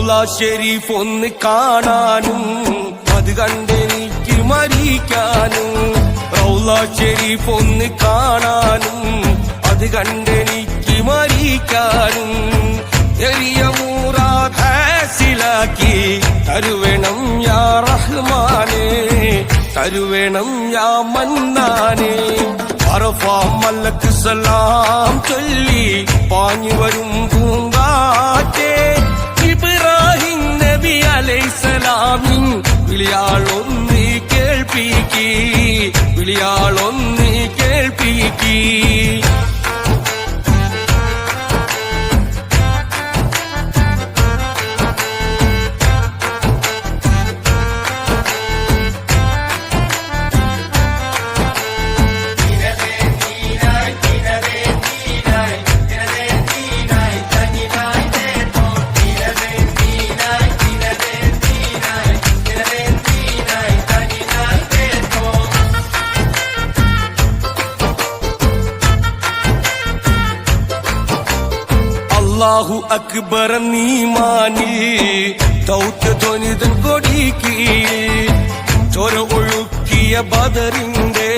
റൗള ഷെരീഫ് ഒന്ന് കാണാനും അത് കണ്ടെനിക്ക് മരിക്കാനും. റൗള ഷെരീഫ് ഒന്ന് കാണാനും അത് കണ്ടെനിക്ക് മരിക്കാനും. ചെറിയ മുറാദ് ഹാസിലാക്കി തരുവേണം യാ റഹ്മാനേ, തരുവേണം യാ മന്നാനേ. അറഫ മലക്ക് സലാം ചൊല്ലി പാഞ്ഞു വരും പൂങ്കാറ്റേ, ഇബ്രാഹിം നബി അലൈഹിസ്സലാമിൻ വിളിയാളൊന്ന് കേൾപ്പിക്കി, വിളിയാളൊന്ന് കേൾപ്പിക്കി. അല്ലാഹു അക്ബർ നീമാനിൽ ദൗത്യധ്വനിതൻ കൊടിക്കീഴിൽ ചോര ഒഴുക്കിയ ബദറിന്റെ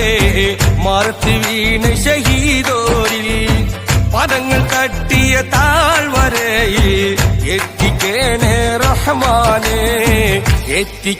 മാറത്ത് വീണ ഷഹീദോരിൽ പദങ്ങൾ കട്ടിയ താഴ്വരയിൽ എത്തിക്കേണേ റഹ്മാനേ, എത്തി